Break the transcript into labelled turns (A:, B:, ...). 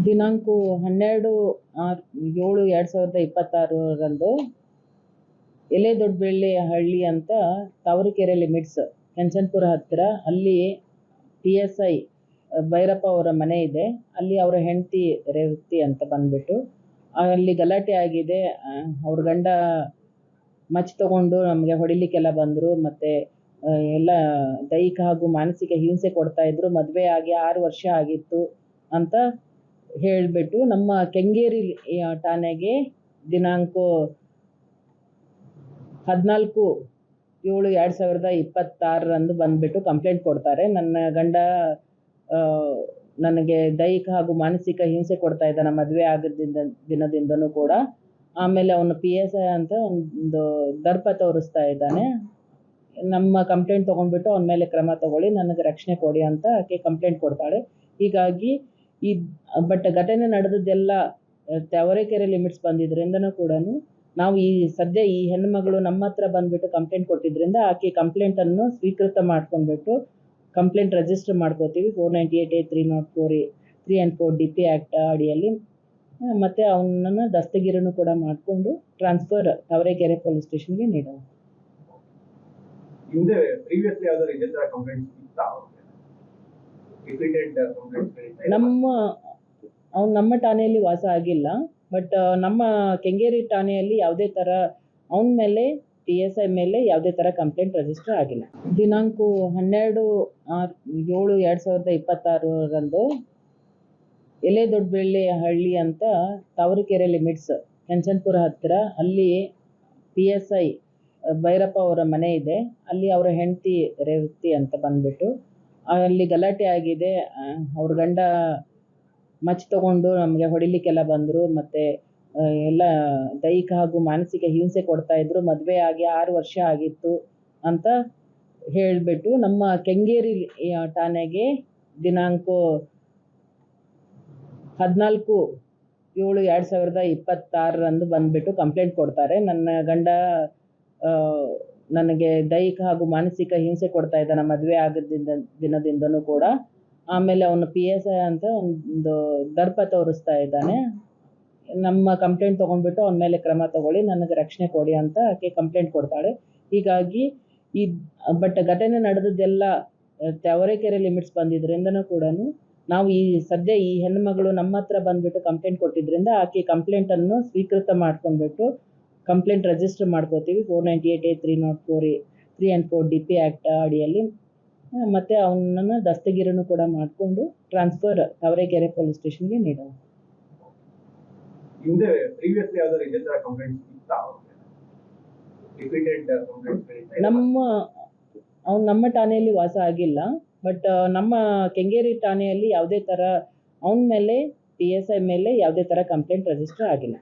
A: ದಿನಾಂಕ 12/7/2026 ಎಲೆ ದೊಡ್ಡಬೆಳ್ಳಿ ಹಳ್ಳಿ ಅಂತ ತಾವರೆಕೆರೆ ಲಿಮಿಟ್ಸ್ ಕೆಂಚನಪುರ ಹತ್ತಿರ ಅಲ್ಲಿ PSI ಭೈರಪ್ಪ ಅವರ ಮನೆ ಇದೆ. ಅಲ್ಲಿ ಅವರ ಹೆಂಡತಿ ರೇವತಿ ಅಂತ ಬಂದ್ಬಿಟ್ಟು ಅಲ್ಲಿ ಗಲಾಟೆ ಆಗಿದೆ. ಅವ್ರ ಗಂಡ ಮಚ್ಚ ತಗೊಂಡು ನಮಗೆ ಹೊಡಿಲಿಕ್ಕೆಲ್ಲ ಬಂದರು. ಮತ್ತು ಎಲ್ಲ ದೈಹಿಕ ಹಾಗೂ ಮಾನಸಿಕ ಹಿಂಸೆ ಕೊಡ್ತಾ ಇದ್ರು. ಮದುವೆ ಆಗಿ 6 ವರ್ಷ ಆಗಿತ್ತು ಅಂತ ಹೇಳಿಬಿಟ್ಟು ನಮ್ಮ ಕೆಂಗೇರಿ ಠಾಣೆಗೆ ದಿನಾಂಕ 14/7/2026 ಬಂದುಬಿಟ್ಟು ಕಂಪ್ಲೇಂಟ್ ಕೊಡ್ತಾರೆ. ನನ್ನ ಗಂಡ ನನಗೆ ದೈಹಿಕ ಹಾಗೂ ಮಾನಸಿಕ ಹಿಂಸೆ ಕೊಡ್ತಾ ಇದ್ದಾನೆ ಮದುವೆ ಆಗಿದ್ದ ದಿನದಿಂದನೂ ಕೂಡ. ಆಮೇಲೆ ಅವನು PSI ಅಂತ ಒಂದು ದರ್ಪ ತೋರಿಸ್ತಾ ಇದ್ದಾನೆ. ನಮ್ಮ ಕಂಪ್ಲೇಂಟ್ ತೊಗೊಂಡ್ಬಿಟ್ಟು ಅವನ ಮೇಲೆ ಕ್ರಮ ತಗೊಳ್ಳಿ, ನನಗೆ ರಕ್ಷಣೆ ಕೊಡಿ ಅಂತ ಆಕೆ ಕಂಪ್ಲೇಂಟ್ ಕೊಡ್ತಾಳೆ. ಹೀಗಾಗಿ ಬಟ್ ಘಟನೆ ನಡೆದದ್ದೆಲ್ಲ ತಾವರೆಕೆರೆ ಲಿಮಿಟ್ಸ್ ಬಂದಿದ್ರಿಂದನೂ ಕೂಡ ನಾವು ಸದ್ಯ ಈ ಹೆಣ್ಣುಮಗಳು ನಮ್ಮ ಹತ್ರ ಬಂದುಬಿಟ್ಟು ಕಂಪ್ಲೇಂಟ್ ಕೊಟ್ಟಿದ್ದರಿಂದ ಆಕೆ ಕಂಪ್ಲೇಂಟನ್ನು ಸ್ವೀಕೃತ ಮಾಡ್ಕೊಂಡ್ಬಿಟ್ಟು ಕಂಪ್ಲೇಂಟ್ ರಿಜಿಸ್ಟರ್ ಮಾಡ್ಕೋತೀವಿ 498A 304 3 and 4 DP ಆ್ಯಕ್ಟ್ ಅಡಿಯಲ್ಲಿ. ಮತ್ತು ಅವನನ್ನು ದಸ್ತಗಿರಿನೂ ಕೂಡ ಮಾಡಿಕೊಂಡು ಟ್ರಾನ್ಸ್ಫರ್ ತಾವರೆಕೆರೆ ಪೊಲೀಸ್ ಸ್ಟೇಷನ್ಗೆ ನೀಡೋದು. ನಮ್ಮ ಠಾಣೆಯಲ್ಲಿ ವಾಸ ಆಗಿಲ್ಲ. ಬಟ್ ನಮ್ಮ ಕೆಂಗೇರಿ ಠಾಣೆಯಲ್ಲಿ ಯಾವುದೇ ಥರ ಅವನ ಮೇಲೆ PSI ಮೇಲೆ ಯಾವುದೇ ಥರ ಕಂಪ್ಲೇಂಟ್ ರಿಜಿಸ್ಟರ್ ಆಗಿಲ್ಲ. ದಿನಾಂಕ 12/7/2026 ಎಲೆ ದೊಡ್ಡಬೆಳ್ಳಿ ಹಳ್ಳಿ ಅಂತ ತಾವರೆಕೆರೆ ಲಿಮಿಟ್ಸ್ ಕೆಂಚನಪುರ ಹತ್ತಿರ ಅಲ್ಲಿ PSI ಭೈರಪ್ಪ ಅವರ ಮನೆ ಇದೆ. ಅಲ್ಲಿ ಅವರ ಹೆಂಡತಿ ರೇವತಿ ಅಂತ ಬಂದ್ಬಿಟ್ಟು ಅಲ್ಲಿ ಗಲಾಟೆ ಆಗಿದೆ. ಅವ್ರ ಗಂಡ ಮಚ್ಚ ತಗೊಂಡು ನಮಗೆ ಹೊಡಿಲಿಕ್ಕೆಲ್ಲ ಬಂದರು. ಮತ್ತು ಎಲ್ಲ ದೈಹಿಕ ಹಾಗೂ ಮಾನಸಿಕ ಹಿಂಸೆ ಕೊಡ್ತಾ ಇದ್ರು. ಮದುವೆ ಆಗಿ 6 ವರ್ಷ ಆಗಿತ್ತು ಅಂತ ಹೇಳಿಬಿಟ್ಟು ನಮ್ಮ ಕೆಂಗೇರಿ ಠಾಣೆಗೆ ದಿನಾಂಕ 14/7/2026 ಬಂದುಬಿಟ್ಟು ಕಂಪ್ಲೇಂಟ್ ಕೊಡ್ತಾರೆ. ನನ್ನ ಗಂಡ ನನಗೆ ದೈಹಿಕ ಹಾಗೂ ಮಾನಸಿಕ ಹಿಂಸೆ ಕೊಡ್ತಾ ಇದ್ದಾನೆ ಮದುವೆ ಆಗಿದ್ದ ದಿನದಿಂದನೂ ಕೂಡ. ಆಮೇಲೆ ಅವನು PSI ಅಂತ ಒಂದು ದರ್ಪ ತೋರಿಸ್ತಾ ಇದ್ದಾನೆ. ನಮ್ಮ ಕಂಪ್ಲೇಂಟ್ ತೊಗೊಂಡ್ಬಿಟ್ಟು ಅವನ ಮೇಲೆ ಕ್ರಮ ತಗೊಳ್ಳಿ, ನನಗೆ ರಕ್ಷಣೆ ಕೊಡಿ ಅಂತ ಆಕೆ ಕಂಪ್ಲೇಂಟ್ ಕೊಡ್ತಾಳೆ. ಹೀಗಾಗಿ ಬಟ್ ಘಟನೆ ನಡೆದದ್ದೆಲ್ಲ ತಾವರೆಕೆರೆ ಲಿಮಿಟ್ಸ್ ಬಂದಿದ್ರಿಂದನೂ ಕೂಡ ನಾವು ಸದ್ಯ ಈ ಹೆಣ್ಣುಮಗಳು ನಮ್ಮ ಹತ್ರ ಬಂದುಬಿಟ್ಟು ಕಂಪ್ಲೇಂಟ್ ಕೊಟ್ಟಿದ್ದರಿಂದ ಆಕೆ ಕಂಪ್ಲೇಂಟನ್ನು ಸ್ವೀಕೃತ ಮಾಡ್ಕೊಂಡ್ಬಿಟ್ಟು ಕಂಪ್ಲೇಂಟ್ ರಿಜಿಸ್ಟರ್ ಮಾಡ್ಕೋತೀವಿ 498A 304 3 and 4 DP ಆ್ಯಕ್ಟ್ ಅಡಿಯಲ್ಲಿ. ಮತ್ತು ಅವನನ್ನು ದಸ್ತಗಿರಿನೂ ಕೂಡ ಮಾಡಿಕೊಂಡು ಟ್ರಾನ್ಸ್ಫರ್ ತಾವರೆಕೆರೆ ಪೊಲೀಸ್ ಸ್ಟೇಷನ್ಗೆ ನೀಡೋದು. ನಮ್ಮ ಠಾಣೆಯಲ್ಲಿ ವಾಸ ಆಗಿಲ್ಲ. ಬಟ್ ನಮ್ಮ ಕೆಂಗೇರಿ ಠಾಣೆಯಲ್ಲಿ ಯಾವುದೇ ಥರ ಅವನ ಮೇಲೆ PSI ಮೇಲೆ ಯಾವುದೇ ಥರ ಕಂಪ್ಲೇಂಟ್ ರಿಜಿಸ್ಟರ್ ಆಗಿಲ್ಲ.